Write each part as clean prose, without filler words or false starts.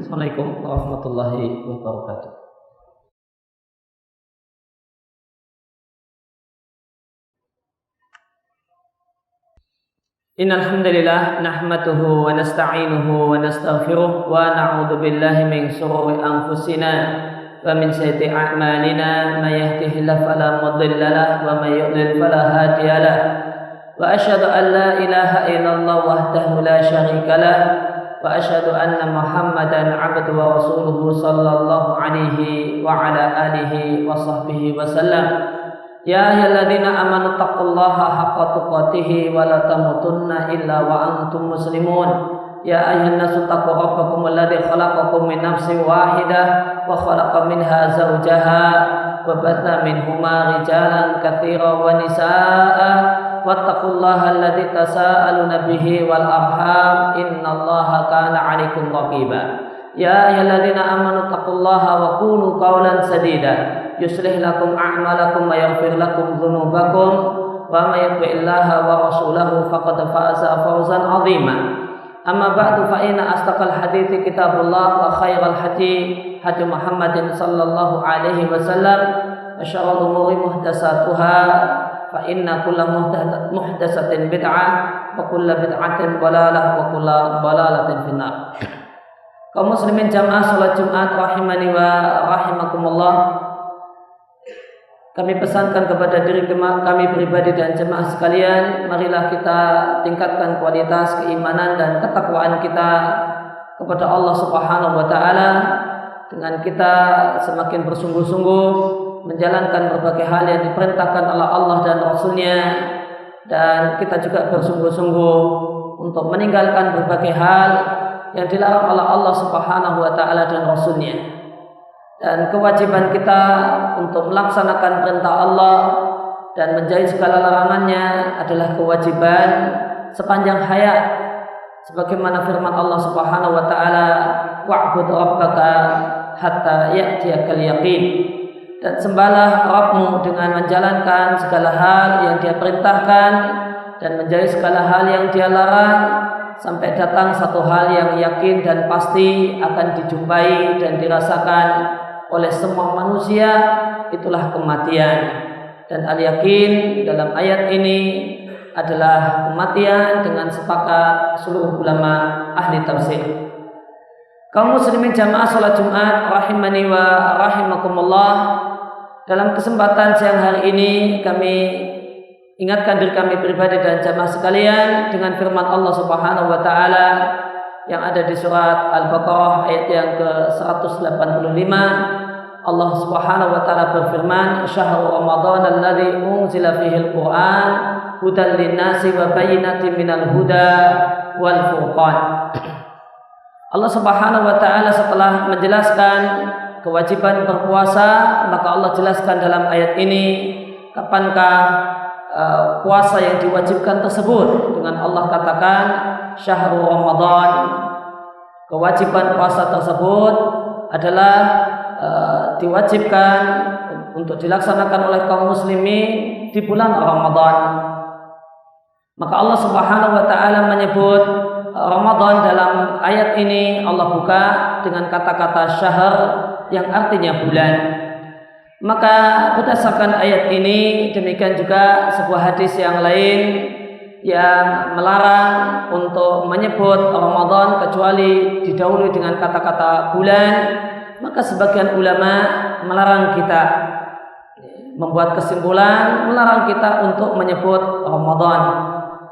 Assalamualaikum warahmatullahi wabarakatuh. Innal hamdalillah nahmaduhu wa nasta'inuhu wa nastaghfiruh wa na'udzu billahi min shururi anfusina wa min sayyiati a'malina may yahdihillahu fala mudilla lahu wa may yudlil fala hadiya lahu wa asyhadu an la ilaha illallah wahdahu la syarika lahu wa asyhadu anna Muhammadan 'abduhu wa rasuluhu sallallahu alaihi wa ala alihi wa sahbihi wa sallam. Ya ayyuhalladzina amanu taqullaha haqqa tuqatih wa la tamutunna illa wa antum muslimun. Ya ayyuhan nasu taqu rabbakum alladzi khalaqakum min nafsin wahidah wa khalaqa minha zawjaha wa batha minhuma rijalan katsiran wa nisaa'a wattaqullaha alladzi tasaaluna bihi wal arham innallaha kana 'alaikum raqiba. Ya ayyuhalladzina amanu taqullaha wa qulu qawlan sadida yuslih lakum a'malakum wa yaghfir lakum dhunubakum wa may yuti'illaha wa rasulahu faqad faza fawzan 'azima. Amma ba'du fa inna astaqal hadithi kitabullah wa khairal hadi Muhammadin sallallahu alaihi wasallam wa syarrul umuri muhdatsatuha fa inna kulla muhdatsatin bid'ah wa kulla bid'atin dhalalah wa kulla dhalalatin finnar. Kaum muslimin jamaah salat Jumat rahimani wa rahimakumullah. Kami pesankan kepada diri kami pribadi dan jemaah sekalian, marilah kita tingkatkan kualitas keimanan dan ketakwaan kita kepada Allah Subhanahu wa taala dengan kita semakin bersungguh-sungguh menjalankan berbagai hal yang diperintahkan oleh Allah dan Rasul-Nya, dan kita juga bersungguh-sungguh untuk meninggalkan berbagai hal yang dilarang oleh Allah Subhanahu wa taala dan Rasul-Nya. Dan kewajiban kita untuk melaksanakan perintah Allah dan menjauhi segala larangannya adalah kewajiban sepanjang hayat, sebagaimana firman Allah Subhanahu wa taala, wa'bud rabbaka hatta ya'tiyakal yaqin. Dan sembahlah Rabbmu dengan menjalankan segala hal yang Dia perintahkan dan menjauhi segala hal yang Dia larang sampai datang satu hal yang yakin dan pasti akan dijumpai dan dirasakan oleh semua manusia, itulah kematian. Dan al-yakin dalam ayat ini adalah kematian dengan sepakat seluruh ulama ahli tafsir. Kaum muslimin jamaah salat Jumat rahimani wa rahimakumullah. Dalam kesempatan siang hari ini kami ingatkan diri kami pribadi dan jamaah sekalian dengan firman Allah Subhanahu wa taala yang ada di surat Al-Baqarah ayat yang ke-185. Allah Subhanahu wa taala berfirman, "Syahrul Ramadan alladzi unzila fihil Qur'an hudan lin-nasi wa bayyinatin minal huda wal furqan." Allah Subhanahu wa taala setelah menjelaskan kewajiban berpuasa, maka Allah jelaskan dalam ayat ini kapankah puasa yang diwajibkan tersebut, dengan Allah katakan syahrul Ramadan. Kewajiban puasa tersebut adalah diwajibkan untuk dilaksanakan oleh kaum muslimin di bulan Ramadan. Maka Allah Subhanahu wa taala menyebut Ramadan dalam ayat ini, Allah buka dengan kata-kata syahr yang artinya bulan. Maka berdasarkan ayat ini, demikian juga sebuah hadis yang lain yang melarang untuk menyebut Ramadan kecuali didahului dengan kata-kata bulan. Maka sebagian ulama melarang kita, membuat kesimpulan melarang kita untuk menyebut Ramadan,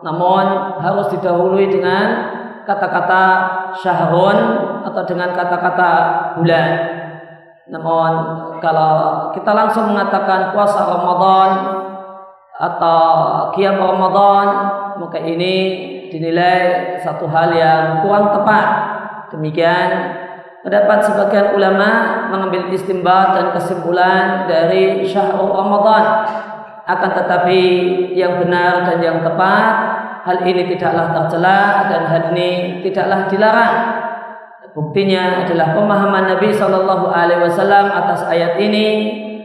namun harus didahului dengan kata-kata syahrun atau dengan kata-kata bulan. Namun kalau kita langsung mengatakan puasa Ramadan atau qiyam Ramadan, maka ini dinilai satu hal yang kurang tepat. Demikian terdapat sebagian ulama mengambil istimbat dan kesimpulan dari syahrul Ramadan. Akan tetapi yang benar dan yang tepat, hal ini tidaklah tercela dan hal ini tidaklah dilarang. Buktinya adalah pemahaman Nabi Shallallahu Alaihi Wasallam atas ayat ini,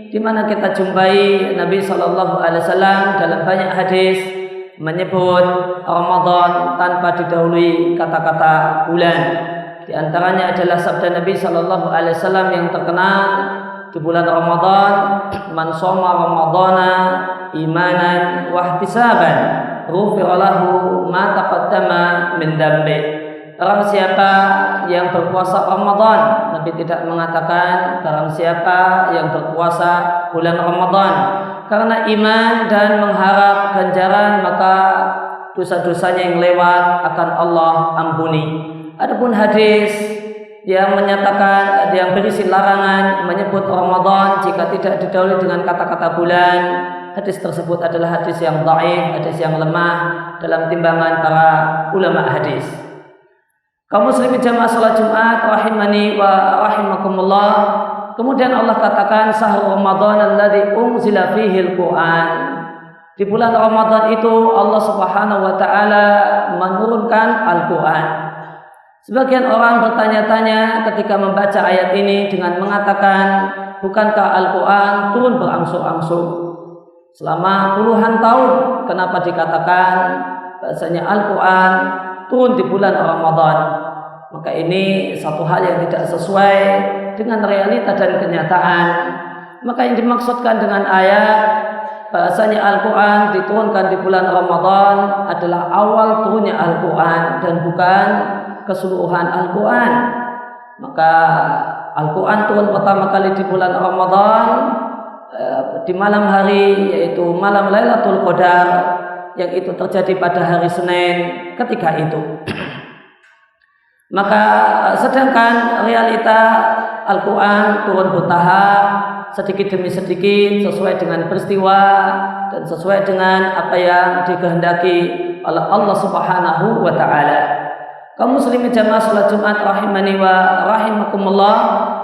di mana kita jumpai Nabi Shallallahu Alaihi Wasallam dalam banyak hadis menyebut Ramadan tanpa didahului kata-kata bulan. Di antaranya adalah sabda Nabi sallallahu alaihi wasallam yang terkenal di bulan Ramadan, "Man shoma Ramadhana imanan wa ihtisaban, ghufira lahu ma taqaddama min dambi." Barang siapa yang berpuasa Ramadan, Nabi tidak mengatakan barang siapa yang berpuasa bulan Ramadan karena iman dan mengharap ganjaran, maka dosa-dosanya yang lewat akan Allah ampuni. Adapun hadis yang menyatakan, yang berisi larangan menyebut Ramadan jika tidak didahului dengan kata-kata bulan, hadis tersebut adalah hadis yang dhaif, hadis yang lemah dalam timbangan para ulama hadis. Kaum muslimin jamaah salat Jumat rahimani wa rahimakumullah. Kemudian Allah katakan syahrul Ramadan alladzi unzila fihi al-Qur'an. Di bulan Ramadan itu Allah Subhanahu wa taala menurunkan Al-Qur'an. Sebagian orang bertanya-tanya ketika membaca ayat ini dengan mengatakan, bukankah Al-Quran turun berangsur-angsur selama puluhan tahun? Kenapa dikatakan bahasanya Al-Quran turun di bulan Ramadan? Maka ini satu hal yang tidak sesuai dengan realita dan kenyataan. Maka yang dimaksudkan dengan ayat bahasanya Al-Quran diturunkan di bulan Ramadan adalah awal turunnya Al-Quran dan bukan keseluruhan Al-Quran. Maka Al-Quran turun pertama kali di bulan Ramadan di malam hari, yaitu malam Lailatul Qadar, yang itu terjadi pada hari Senin ketika itu. Maka sedangkan realita Al-Quran turun bertahap, sedikit demi sedikit, sesuai dengan peristiwa dan sesuai dengan apa yang dikehendaki oleh Allah Subhanahu wa ta'ala. Kaum muslimin jamaah salat Jumat rahimani wa rahimakumullah,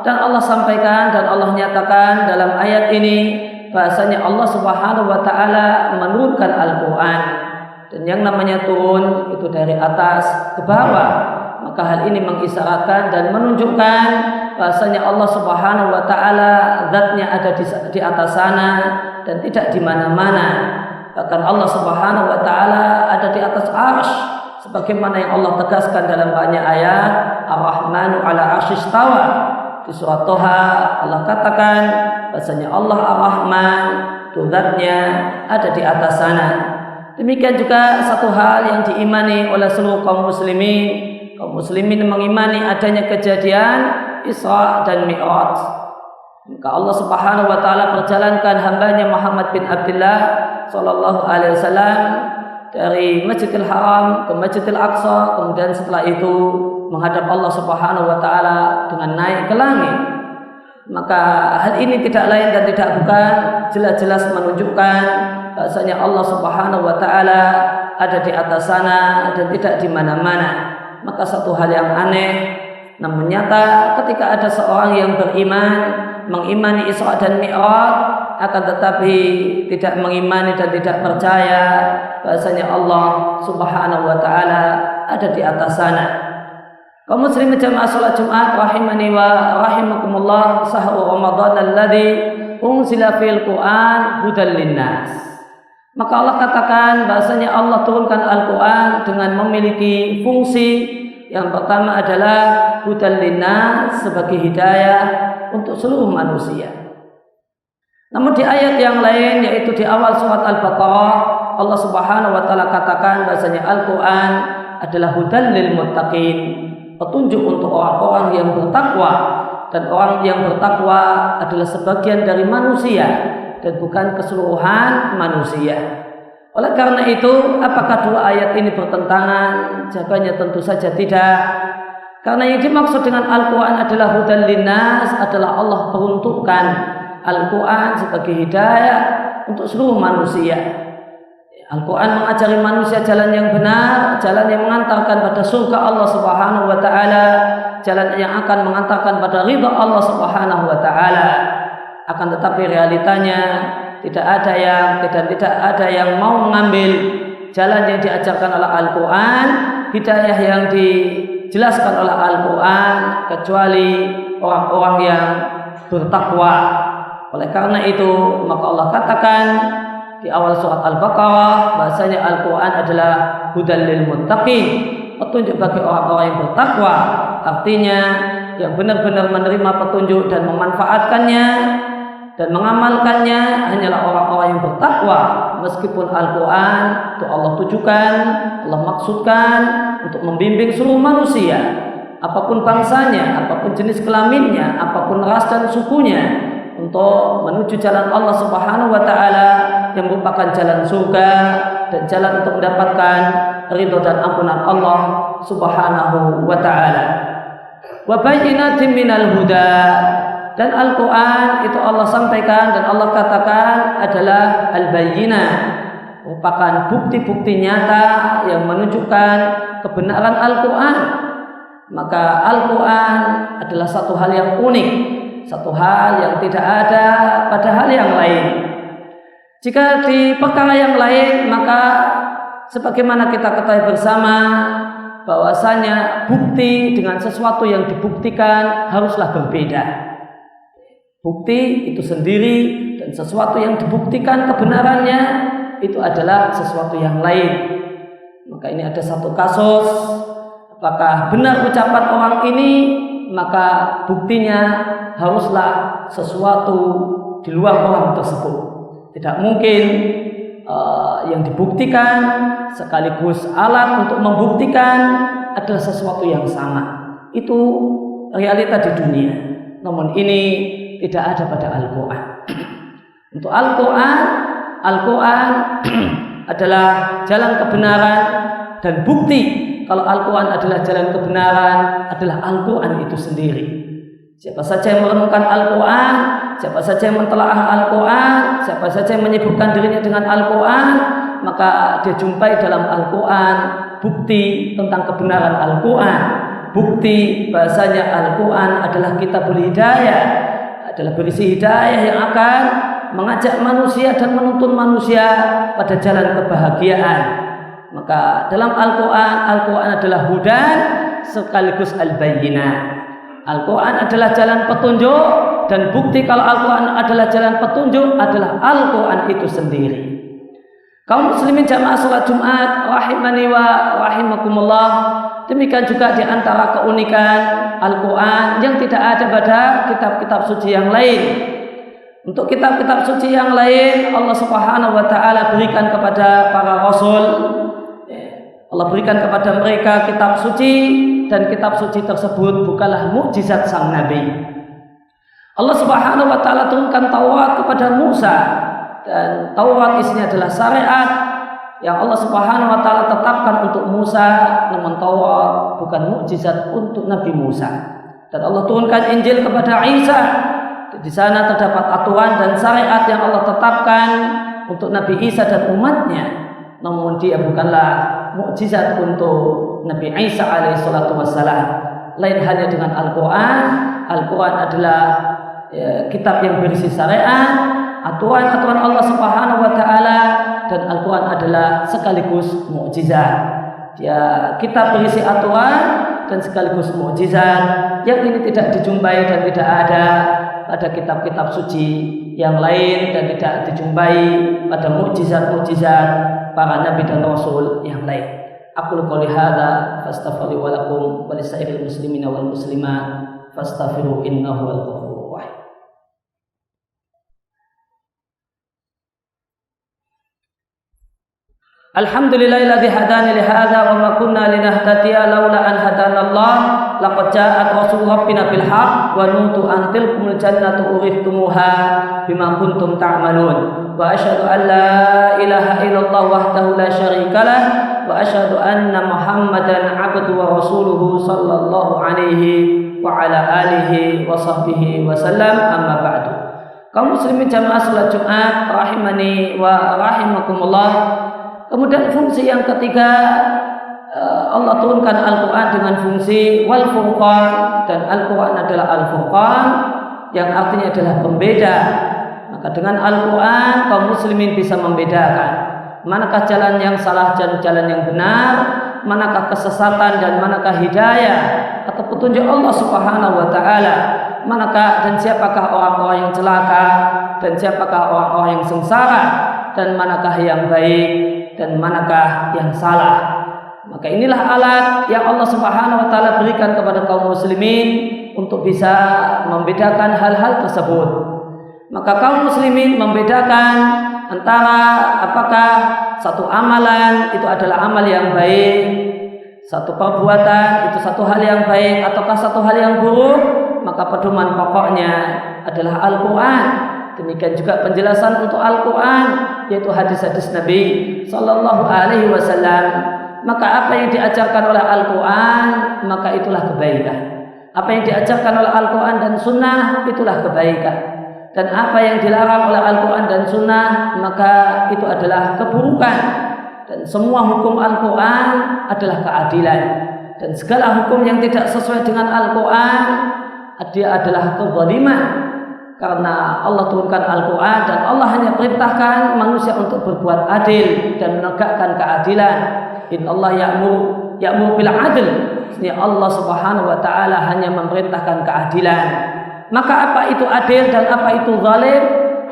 dan Allah sampaikan dan Allah nyatakan dalam ayat ini bahasanya Allah Subhanahu wa taala menurunkan Al-Qur'an, dan yang namanya turun itu dari atas ke bawah. Maka hal ini mengisyaratkan dan menunjukkan bahasanya Allah Subhanahu wa taala zatnya ada di atas sana dan tidak di mana-mana. Bahkan Allah Subhanahu wa taala ada di atas arsy, sebagaimana yang Allah tegaskan dalam banyak ayat, Ar-Rahmanu 'ala 'arsy istawa. Di surat Toha Allah katakan bahasanya Allah Ar-Rahman, zatnya ada di atas sana. Demikian juga satu hal yang diimani oleh seluruh kaum muslimin. Kaum muslimin mengimani adanya kejadian Isra dan Mi'raj. Maka Allah Subhanahu wa taala perjalankan hambanya Muhammad bin Abdullah sallallahu alaihi wasallam dari Masjidil Haram ke Masjidil Aqsa, kemudian setelah itu menghadap Allah Subhanahu wa taala dengan naik ke langit. Maka hal ini tidak lain dan tidak bukan jelas-jelas menunjukkan bahasanya Allah Subhanahu wa taala ada di atas sana dan tidak di mana-mana. Maka satu hal yang aneh namun nyata ketika ada seorang yang beriman, mengimani Isra dan Mi'raj, akan tetapi tidak mengimani dan tidak percaya bahasanya Allah Subhanahu wa taala ada di atas sana. Kaum muslimin jamaah salat Jumat rahimani wa rahimakumullah, syahrul Ramadan alladzi unzila fil Qur'an hudal linnas. Maka Allah katakan bahasanya Allah turunkan Al-Quran dengan memiliki fungsi yang pertama adalah hudal linnas, sebagai hidayah untuk seluruh manusia. Namun di ayat yang lain, yaitu di awal surat Al-Baqarah, Allah Subhanahu wa taala katakan bahasanya Al-Quran adalah hudal lil muttaqin, petunjuk untuk orang-orang yang bertakwa, dan orang yang bertakwa adalah sebagian dari manusia dan bukan keseluruhan manusia. Oleh karena itu, apakah dua ayat ini bertentangan? Jawabannya tentu saja tidak. Karena yang dimaksud dengan Al-Quran adalah hudan linnas, adalah Allah peruntukkan Al-Quran sebagai hidayah untuk seluruh manusia. Al-Quran mengajari manusia jalan yang benar, jalan yang mengantarkan pada surga Allah Subhanahu wa taala, jalan yang akan mengantarkan pada ridha Allah Subhanahu wa taala. Akan tetapi realitanya tidak ada yang mau mengambil jalan yang diajarkan oleh Al-Quran, hidayah yang dijelaskan oleh Al-Quran, kecuali orang-orang yang bertakwa. Oleh karena itu, maka Allah katakan di awal surat Al-Baqarah bahasanya Al-Quran adalah hudal lil muttaqin, petunjuk bagi orang-orang yang bertakwa. Artinya yang benar-benar menerima petunjuk dan memanfaatkannya dan mengamalkannya hanyalah orang-orang yang bertakwa. Meskipun Al-Quran itu Allah tujukan, Allah maksudkan untuk membimbing seluruh manusia, apapun bangsanya, apapun jenis kelaminnya, apapun ras dan sukunya, untuk menuju jalan Allah Subhanahu wa Ta'ala yang merupakan jalan surga dan jalan untuk mendapatkan ridho dan ampunan Allah Subhanahu wa Ta'ala. Wa bayyinatin minal huda, dan Al-Quran itu Allah sampaikan dan Allah katakan adalah al-bayyinah, merupakan bukti-bukti nyata yang menunjukkan kebenaran Al-Quran. Maka Al-Quran adalah satu hal yang unik, satu hal yang tidak ada pada hal yang lain. Jika di perkara yang lain, maka sebagaimana kita ketahui bersama bahwasanya bukti dengan sesuatu yang dibuktikan haruslah berbeda. Bukti itu sendiri dan sesuatu yang dibuktikan kebenarannya itu adalah sesuatu yang lain. Maka ini ada satu kasus, apakah benar ucapan orang ini, maka buktinya haruslah sesuatu di luar orang tersebut. Tidak mungkin yang dibuktikan sekaligus alat untuk membuktikan adalah sesuatu yang sama. Itu realita di dunia. Namun ini tidak ada pada Al-Quran. Untuk Al-Quran adalah jalan kebenaran, dan bukti kalau Al-Quran adalah jalan kebenaran adalah Al-Quran itu sendiri. Siapa saja yang merenungkan Al-Quran, siapa saja yang mentelaah Al-Quran, siapa saja yang menyibukkan dirinya dengan Al-Quran, maka dia jumpai dalam Al-Quran bukti tentang kebenaran Al-Quran, bukti bahasanya Al-Quran adalah kitabul hidayah, adalah berisi hidayah yang akan mengajak manusia dan menuntun manusia pada jalan kebahagiaan. Maka dalam Al-Quran adalah hudan sekaligus al-bayyinah. Al-Quran adalah jalan petunjuk, dan bukti kalau Al-Quran adalah jalan petunjuk adalah Al-Quran itu sendiri. Kaum muslimin jamaah salat Jumat rahimani wa rahimakumullah, demikian juga di antara keunikan Al-Quran yang tidak ada pada kitab-kitab suci yang lain. Untuk kitab-kitab suci yang lain Allah Subhanahu wa Ta'ala berikan kepada para rasul, Allah berikan kepada mereka kitab suci, dan kitab suci tersebut bukanlah mukjizat sang Nabi. Allah Subhanahu wa Ta'ala turunkan Taurat kepada Musa, dan Taurat isinya adalah syariat yang Allah Subhanahu wa Ta'ala tetapkan untuk Musa. Namun Taurat bukan mukjizat untuk Nabi Musa. Dan Allah turunkan Injil kepada Isa. Di sana terdapat aturan dan syariat yang Allah tetapkan untuk Nabi Isa dan umatnya. Namun dia bukanlah mukjizat untuk Nabi Isa alaihi salatu wassalam. Lain halnya dengan Al-Quran. Al-Quran adalah kitab yang berisi syariat, aturan-aturan Allah Subhanahu wa Ta'ala, dan Al-Quran adalah sekaligus mukjizat. Dia kitab berisi aturan dan sekaligus mukjizat yang ini tidak dijumpai dan tidak ada pada kitab-kitab suci yang lain, dan tidak dijumpai pada mukjizat-mukjizat para nabi dan rasul yang lain. Aqulu qouli hadza fastaghfiru wa lakum wa lisairil muslimina wal muslimat fastaghfiru innahu wal ghafurur rahim. Alhamdulillahilladzi hadana li hadza wa ma kunna linahtadiya laula an hadanallah laqad ja'at rasul rabbina bil haqq wa nutu an tilkumul jannatu uristumuha bima kuntum ta'malun wa asyhadu an la ilaha illallah wahdahu la syarika lah wa asyhadu anna muhammadan abduhu wa rasuluhu sallallahu alaihi wa ala alihi wa sahbihi wa sallam. Amma ba'du. Kaum muslimin jamaah salat Jumat rahimani wa rahimakumullah. Kemudian fungsi yang ketiga, Allah turunkan Al-Quran dengan fungsi wal furqan, dan Al-Quran adalah Al-Furqan yang artinya adalah pembeda. Maka dengan Al-Quran kaum muslimin bisa membedakan manakah jalan yang salah dan jalan yang benar, manakah kesesatan dan manakah hidayah atau petunjuk Allah Subhanahu wa Ta'ala, manakah dan siapakah orang-orang yang celaka dan siapakah orang-orang yang sengsara, dan manakah yang baik dan manakah yang salah. Maka inilah alat yang Allah Subhanahu wa taala berikan kepada kaum muslimin untuk bisa membedakan hal-hal tersebut. Maka kaum muslimin membedakan antara apakah satu amalan itu adalah amal yang baik, satu perbuatan itu satu hal yang baik ataukah satu hal yang buruk. Maka pedoman pokoknya adalah Al-Quran. Demikian juga penjelasan untuk Al-Quran, yaitu hadis-hadis Nabi Sallallahu Alaihi Wasallam. Maka apa yang diajarkan oleh Al-Quran, maka itulah kebaikan. Apa yang diajarkan oleh Al-Quran dan Sunnah, itulah kebaikan. Dan apa yang dilarang oleh Al-Quran dan Sunnah, maka itu adalah keburukan. Dan semua hukum Al-Quran adalah keadilan. Dan segala hukum yang tidak sesuai dengan Al-Quran, dia adalah kezaliman. Karena Allah turunkan Al-Quran dan Allah hanya perintahkan manusia untuk berbuat adil dan menegakkan keadilan. Innallaha ya'muru bil 'adl. Allah Subhanahu wa taala hanya memerintahkan keadilan. Maka apa itu adil dan apa itu zalim?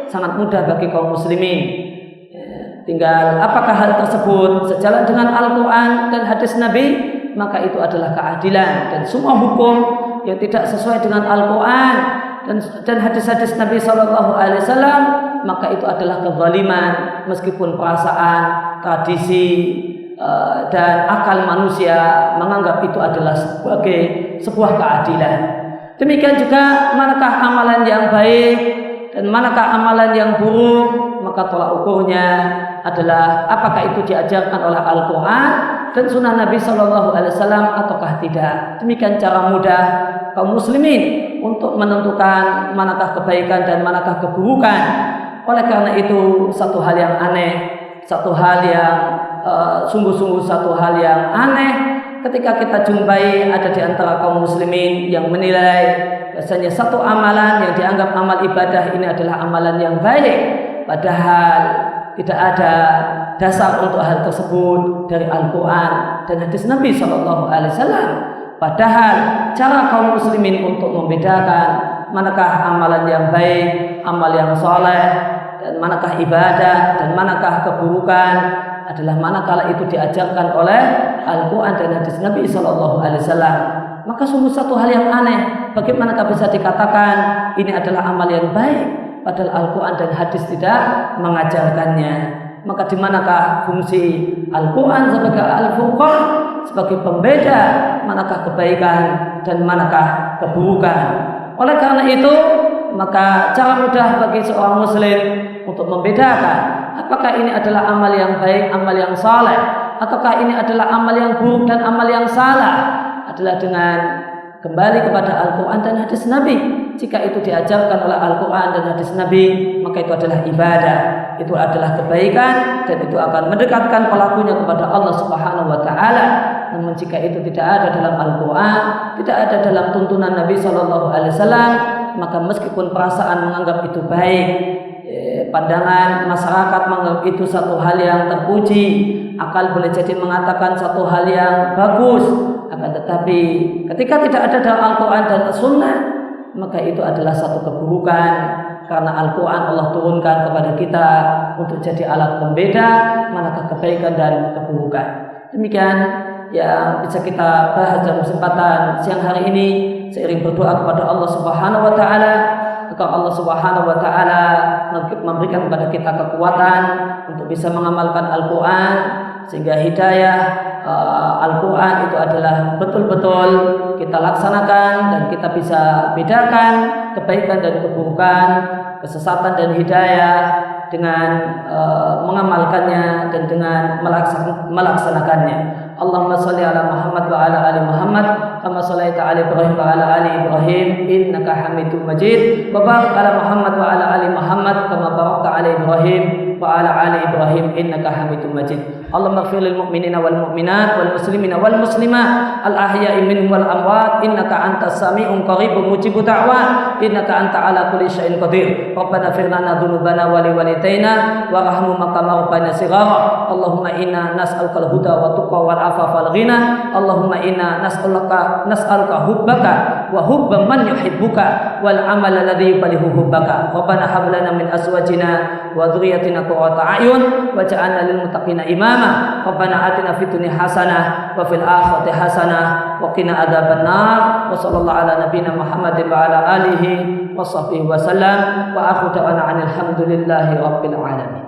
Sangat mudah bagi kaum muslimin. Tinggal apakah hal tersebut sejalan dengan Al-Quran dan hadis Nabi, maka itu adalah keadilan. Dan semua hukum yang tidak sesuai dengan Al-Quran dan hadis-hadis Nabi Sallallahu Alaihi Wasallam, maka itu adalah kezaliman. Meskipun perasaan, tradisi dan akal manusia menganggap itu adalah sebagai sebuah keadilan. Demikian juga manakah amalan yang baik dan manakah amalan yang buruk, maka tolak ukurnya adalah apakah itu diajarkan oleh Al-Quran dan Sunnah Nabi Sallallahu Alaihi Wasallam ataukah tidak. Demikian cara mudah kaum muslimin untuk menentukan manakah kebaikan dan manakah keburukan. Oleh karena itu satu hal yang aneh, satu hal yang sungguh-sungguh satu hal yang aneh ketika kita jumpai ada di antara kaum muslimin yang menilai bahasanya satu amalan yang dianggap amal ibadah ini adalah amalan yang baik, padahal tidak ada dasar untuk hal tersebut dari Al-Quran dan hadis Nabi Sallallahu Alaihi Wasallam. Padahal cara kaum muslimin untuk membedakan manakah amalan yang baik, amal yang soleh, dan manakah ibadah dan manakah keburukan adalah manakala itu diajarkan oleh Al-Quran dan hadis Nabi Sallallahu Alaihi Wasallam. Maka sungguh satu hal yang aneh, bagaimanakah bisa dikatakan ini adalah amal yang baik, padahal Al-Quran dan hadis tidak mengajarkannya. Maka di manakah fungsi Al-Quran sebagai Al-Furqan, sebagai pembeda manakah kebaikan dan manakah keburukan. Oleh karena itu, maka cara mudah bagi seorang muslim untuk membedakan apakah ini adalah amal yang baik, amal yang saleh, ataukah ini adalah amal yang buruk dan amal yang salah, adalah dengan kembali kepada Al-Quran dan hadis Nabi. Jika itu diajarkan oleh Al-Quran dan hadis Nabi, maka itu adalah ibadah, itu adalah kebaikan, dan itu akan mendekatkan pelakunya kepada Allah Subhanahu wa taala. Namun jika itu tidak ada dalam Al-Quran, tidak ada dalam tuntunan Nabi Sallallahu Alaihi Wasallam, maka meskipun perasaan menganggap itu baik, pandangan masyarakat menganggap itu satu hal yang terpuji, akal boleh jadi mengatakan satu hal yang bagus, akan tetapi ketika tidak ada dalam Al-Quran dan Sunnah, maka itu adalah satu keburukan. Karena Al-Quran Allah turunkan kepada kita untuk jadi alat pembeda manakah kebaikan dan keburukan. Demikian yang bisa kita bahas dalam kesempatan siang hari ini, seiring berdoa kepada Allah Subhanahu wa taala agar Allah Subhanahu wa taala memberikan kepada kita kekuatan untuk bisa mengamalkan Al-Quran, sehingga hidayah Al-Quran itu adalah betul-betul kita laksanakan dan kita bisa bedakan kebaikan dan keburukan, kesesatan dan hidayah dengan mengamalkannya dan dengan melaksanakannya. Allahumma salli ala Muhammad wa ala ali Muhammad kama sallaita ala Ibrahim wa ala ali Ibrahim innaka Hamidum Majid, wa barik ala Muhammad wa ala ali Muhammad kama barakta ala Ibrahim wa ala ali Ibrahim innaka Hamidum Majid. Allahumma ighfir lil mu'minina wal mu'minat wal muslimina wal muslimat al ahya'i minhum wal amwat innaka antas sami'un qaribun mujibud da'wat innaka anta ala kulli syai'in qadir. Rabbana ighfir lana dzunubana wa li walidayna warhamhum kama rabbayana shighara. Allahumma inna nas'aluka al-huda wa tuqa wal afafa wal ghina. Allahumma inna nas'aluka hubbaka wa hubba man yuhibbuka wal amal alladhi yuballighu hubbaka. Rabbana hab lana min azwajina wa dhurriyyatina qurrata a'yun waj'alna lil muttaqina imama. Rabbana atina fid dunya hasanah wa fil akhirati hasanah wa qina adzabannar. Wa sallallahu ala nabiyyina Muhammadin wa ala alihi wa sahbihi wa sallam wa akhu da'wana alhamdulillahi rabbil alamin.